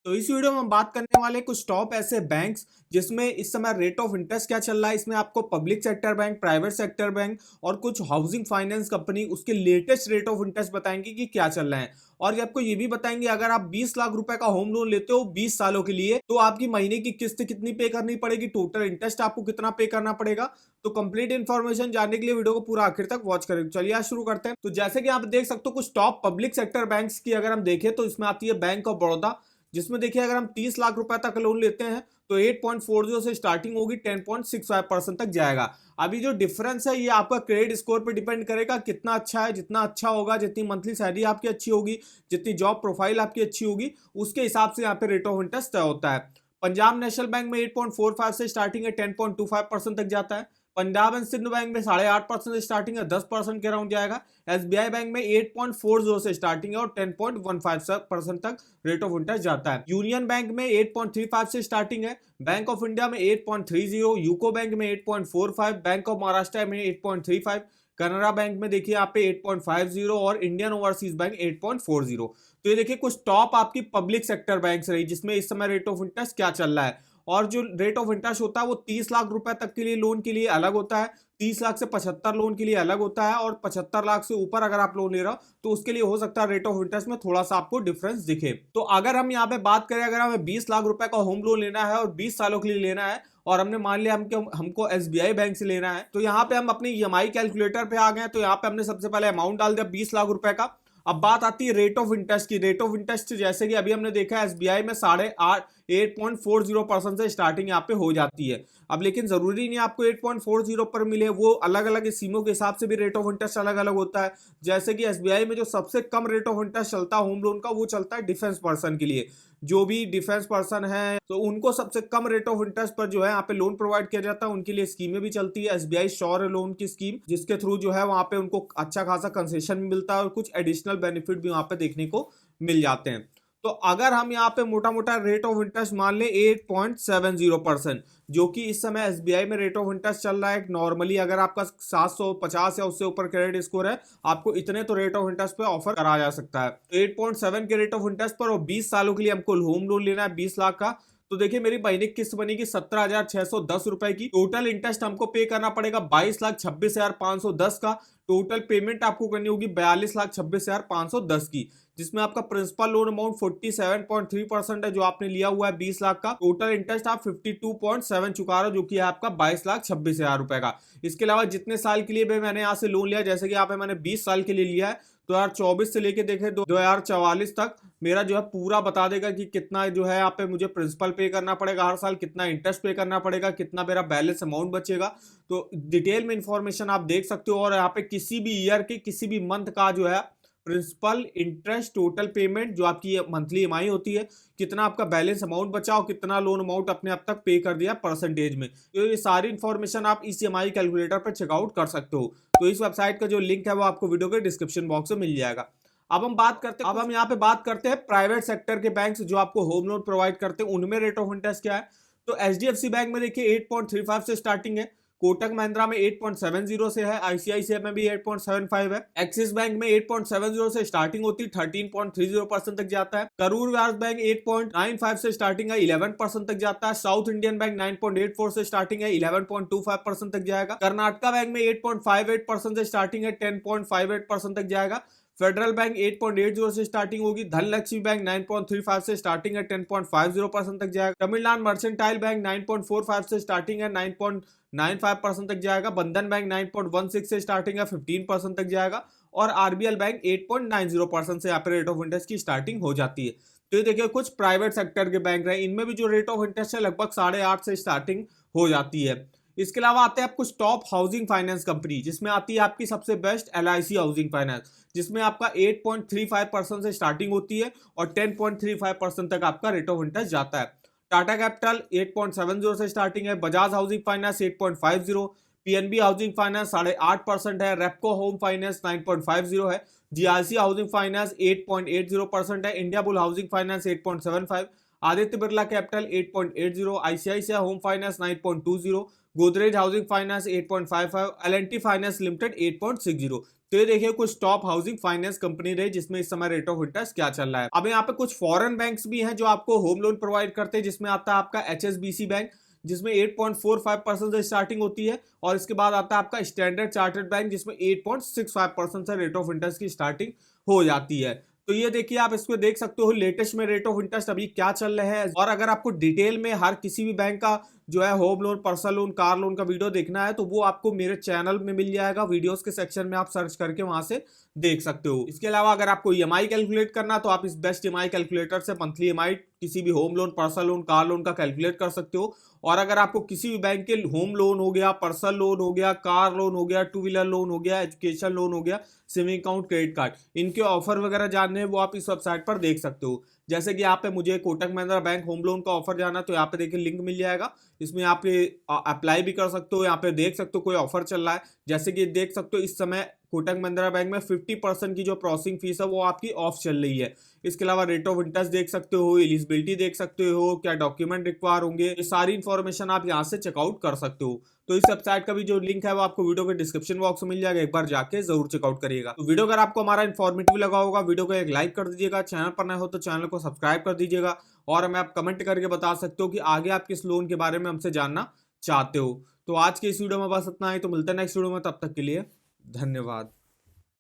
तो इस वीडियो में हम बात करने वाले कुछ टॉप ऐसे बैंक्स जिसमें इस समय रेट ऑफ इंटरेस्ट क्या चल रहा है। इसमें आपको public sector bank, private sector bank और कुछ हाउसिंग फाइनेंस कंपनी उसके लेटेस्ट रेट ऑफ इंटरेस्ट बताएंगे कि क्या चल रहा है। और ये आपको ये भी बताएंगे अगर आप 20 लाख रुपए का होम लोन लेते हो 20 सालों के लिए तो आपकी महीने की किस्त कितनी पे करनी पड़ेगी, टोटल इंटरेस्ट आपको कितना पे करना पड़ेगा। तो कंप्लीट इन्फॉर्मेशन जानने के लिए वीडियो को पूरा आखिर तक वॉच करें। चलिए आज शुरू करते हैं। तो जैसे कि आप देख सकते हो कुछ टॉप पब्लिक सेक्टर बैंक्स की अगर हम देखें तो इसमें आती है बैंक ऑफ बड़ौदा, जिसमें देखिए अगर हम 30 लाख रुपए तक लोन लेते हैं तो 8.40 से स्टार्टिंग होगी, 10.65% तक जाएगा। अभी जो डिफरेंस है ये आपका क्रेडिट स्कोर पे डिपेंड करेगा कितना अच्छा है। जितना अच्छा होगा, जितनी मंथली सैलरी आपकी अच्छी होगी, जितनी जॉब प्रोफाइल आपकी अच्छी होगी, उसके हिसाब से यहाँ पे रेट ऑफ इंटरेस्ट तय होता है। पंजाब नेशनल बैंक में 8.45 से स्टार्टिंग है, 10.25% तक जाता है। पंजाब एंड सिंध बैंक में 8.5% से स्टार्टिंग है, 10% के अराउंड जाएगा। एसबीआई बैंक में 8.40 से स्टार्टिंग है और 10.15% तक रेट ऑफ इंटरेस्ट जाता है। यूनियन बैंक में 8.35 से स्टार्टिंग है, बैंक ऑफ इंडिया में 8.30, यूको बैंक में 8.45, बैंक ऑफ महाराष्ट्र में 8.35, कनाडा बैंक में देखिए यहाँ पे 8.50 और इंडियन ओवरसीज बैंक 8.40। तो ये देखिए कुछ टॉप आपकी पब्लिक सेक्टर बैंक्स रही जिसमें इस समय रेट ऑफ इंटरेस्ट क्या चल रहा है। और जो रेट ऑफ इंटरेस्ट होता है वो 30 लाख रुपए तक के लिए लोन के लिए अलग होता है, 30 लाख से 75 लोन के लिए अलग होता है और 75 लाख से ऊपर अगर आप लोन ले रहे हो तो उसके लिए हो सकता है रेट ऑफ इंटरेस्ट में थोड़ा सा आपको डिफरेंस दिखे। तो अगर हम यहाँ पे बात करें, अगर हमें 20 लाख रुपए का होम लोन लेना है और 20 सालों के लिए लेना है और हमने मान लिया हमको एसबीआई बैंक से लेना है, तो यहाँ पे हम अपनी ईएमआई कैलकुलेटर पे आ गए। तो यहाँ पे हमने सबसे पहले अमाउंट डाल दिया 20 लाख रुपए का। अब बात आती है रेट ऑफ इंटरेस्ट की। रेट ऑफ इंटरेस्ट जैसे कि अभी हमने देखा है एसबीआई में 8.40% से स्टार्टिंग यहाँ पे हो जाती है। अब लेकिन जरूरी नहीं आपको 8.40 पर मिले, वो अलग अलग स्कीमों के हिसाब से भी रेट ऑफ इंटरेस्ट अलग अलग होता है। जैसे कि एसबीआई में जो सबसे कम रेट ऑफ इंटरेस्ट चलता है होम लोन का वो चलता है डिफेंस पर्सन के लिए। जो भी डिफेंस पर्सन है तो उनको सबसे कम रेट ऑफ इंटरेस्ट पर जो है यहाँ पे लोन प्रोवाइड किया जाता है। उनके लिए स्कीमें भी चलती है, एसबीआई श्योर लोन की स्कीम, जिसके थ्रू जो है वहां पे उनको अच्छा खासा कंसेशन भी मिलता है और कुछ एडिशनल बेनिफिट भी वहां पे देखने को मिल जाते हैं। तो अगर हम यहाँ पे मोटा मोटा रेट ऑफ इंटरेस्ट मान लें 8.70%, जो कि इस समय एसबीआई में रेट ऑफ इंटरेस्ट चल रहा है नॉर्मली, अगर आपका 750 या उससे ऊपर क्रेडिट स्कोर है आपको इतने तो रेट ऑफ इंटरेस्ट पे ऑफर करा जा सकता है। तो 8.7 के रेट ऑफ इंटरेस्ट पर और 20 सालों के लिए हमको होम लोन लेना है 20 लाख का, तो देखिए मेरी महीने की किस्त बनेगी 17,610 रुपए की। टोटल इंटरेस्ट हमको पे करना पड़ेगा 22,26,510 का। टोटल पेमेंट आपको करनी होगी 42,26,510 की, जिसमें आपका प्रिंसिपल लोन अमाउंट 47.3% है जो आपने लिया हुआ है 20 लाख का। टोटल इंटरेस्ट आप 52.7 चुका रहे हो जो कि है आपका 22,26,000 रुपए का। इसके अलावा जितने साल के लिए भी मैंने यहाँ से लोन लिया, जैसे कि यहाँ पे मैंने 20 साल के लिए लिया है, 2024 से लेके देखे 2044 तक मेरा जो है पूरा बता देगा कि कितना जो है यहाँ पे मुझे प्रिंसिपल पे करना पड़ेगा हर साल, कितना इंटरेस्ट पे करना पड़ेगा, कितना मेरा बैलेंस अमाउंट बचेगा। तो डिटेल में इंफॉर्मेशन आप देख सकते हो और यहाँ पे किसी भी ईयर के किसी भी मंथ का जो है प्रिंसिपल, इंटरेस्ट, टोटल पेमेंट जो आपकी मंथली ईएमआई होती है, कितना आपका बैलेंस अमाउंट बचा और कितना लोन अमाउंट अपने अब तक पे कर दिया परसेंटेज में, तो ये सारी इंफॉर्मेशन आप इस ईएमआई कैलकुलेटर पर चेकआउट कर सकते हो। तो इस वेबसाइट का जो लिंक है वो आपको वीडियो के डिस्क्रिप्शन बॉक्स में मिल जाएगा। अब हम यहाँ पे बात करते हैं प्राइवेट सेक्टर के बैंक जो आपको होम लोन प्रोवाइड करते हैं उनमें रेट ऑफ इंटरेस्ट क्या है। तो एचडीएफसी बैंक में देखिए 8.35 से स्टार्टिंग है, कोटक महिंद्रा में 8.70 से है, आईसीआईसीआई में भी 8.75 है, एक्सिस बैंक में 8.70 से स्टार्टिंग होती है, 13.30% तक जाता है। करूर व्यास बैंक 8.95 से स्टार्टिंग है, 11% तक जाता है। साउथ इंडियन बैंक 9.84 से स्टार्टिंग है, 11.25% तक जाएगा। कर्नाटका बैंक में 8.58% से स्टार्टिंग है, 10.58% तक जाएगा। फेडरल बैंक 8.80 से स्टार्टिंग होगी। धनलक्ष्मी बैंक 9.35 से स्टार्टिंग है, 10.50% तक जाएगा। तमिलनाडु मर्चेंटाइल बैंक 9.45 से स्टार्टिंग है, 9.95% तक जाएगा। बंधन बैंक 9.16 से स्टार्टिंग है, 15% तक जाएगा। और आरबीएल बैंक 8.90% से यहाँ पे रेट ऑफ इंटरेस्ट की स्टार्टिंग हो जाती है। तो ये देखिए कुछ प्राइवेट सेक्टर के बैंक रहे, इनमें भी जो रेट ऑफ इंटरेस्ट है लगभग 8.5 से स्टार्टिंग हो जाती है। इसके अलावा आते हैं आप कुछ टॉप हाउसिंग फाइनेंस कंपनी, जिसमें आती है आपकी सबसे बेस्ट एलआईसी हाउसिंग फाइनेंस, जिसमें आपका 8.35% से स्टार्टिंग होती है और 10.35% तक आपका रेट ऑफ इंटरेस्ट जाता है। टाटा कैपिटल 8.70 से स्टार्टिंग है, Bajaj housing finance 8.50, PNB housing finance 8.5% है, रेपको होम फाइनेंस 9.50 है, जीआईसी हाउसिंग फाइनेंस 8.80% है, India bull housing finance 8.75, Aditya Birla capital 8.80, ICICI home finance 9.20, Godrej housing finance 8.55, L&T finance limited 8.60। तो ये देखिए कुछ टॉप हाउसिंग फाइनेंस कंपनी रही जिसमें इस समय रेट ऑफ इंटरेस्ट क्या चल रहा है। अब यहाँ पे कुछ फॉरेन बैंक्स भी हैं जो आपको होम लोन प्रोवाइड करते हैं, जिसमें आता है आपका एचएसबीसी बैंक जिसमें 8.45% से स्टार्टिंग होती है, और इसके बाद आता है आपका स्टैंडर्ड चार्टर्ड बैंक जिसमें 8.65% से रेट ऑफ इंटरेस्ट की स्टार्टिंग हो जाती है। तो ये देखिए आप इसको देख सकते हो लेटेस्ट में रेट ऑफ इंटरेस्ट अभी क्या चल रहा है। और अगर आपको डिटेल में हर किसी भी बैंक का जो है home loan, personal loan, car loan का वीडियो देखना है तो वो आपको मेरे चैनल में मिल जाएगा, वीडियोस के सेक्शन में आप सर्च करके वहां से देख सकते हो। इसके अलावा अगर आपको ईएमआई कैलकुलेट करना तो आप इस बेस्ट ईएमआई कैलकुलेटर से मंथली ईएमआई किसी भी home loan, personal loan, car loan का कैलकुलेट कर सकते हो। और अगर आपको किसी भी बैंक के होम लोन हो गया, पर्सनल लोन हो गया, कार लोन हो गया, टू व्हीलर लोन हो गया, एजुकेशन लोन हो गया, सेविंग अकाउंट, क्रेडिट कार्ड, इनके ऑफर वगैरह जानने हैं वो आप इस वेबसाइट पर देख सकते हो। जैसे कि यहाँ पे मुझे Kotak Mahindra bank home loan का ऑफर जाना, तो यहाँ पे देखिए लिंक मिल जाएगा, इसमें आप ये अप्लाई भी कर सकते हो। यहाँ पे देख सकते हो कोई ऑफर चल रहा है, जैसे कि देख सकते हो इस समय कोटक महिंद्रा बैंक में 50% की जो प्रोसेसिंग फीस है वो आपकी ऑफ चल रही है। इसके अलावा रेट ऑफ इंटरेस्ट देख सकते हो, एलिजिबिलिटी देख सकते हो, क्या डॉक्यूमेंट रिक्वायर होंगे, ये सारी इंफॉर्मेशन आप यहाँ से चेकआउट कर सकते हो। तो इस वेबसाइट का भी जो लिंक है वो आपको वीडियो के डिस्क्रिप्शन बॉक्स में मिल जाएगा, एक बार जाके जरूर चेकआउट करिएगा। तो वीडियो अगर आपको हमारा इन्फॉर्मेटिव लगा होगा, वीडियो को एक लाइक कर दीजिएगा, चैनल पर नए हो तो चैनल को सब्सक्राइब कर दीजिएगा, और हमें आप कमेंट करके बता सकते हो कि आगे आप किस लोन के बारे में हमसे जानना चाहते हो। तो आज के इस वीडियो में बस इतना ही, तो मिलते हैं नेक्स्ट वीडियो में, तब तक के लिए धन्यवाद।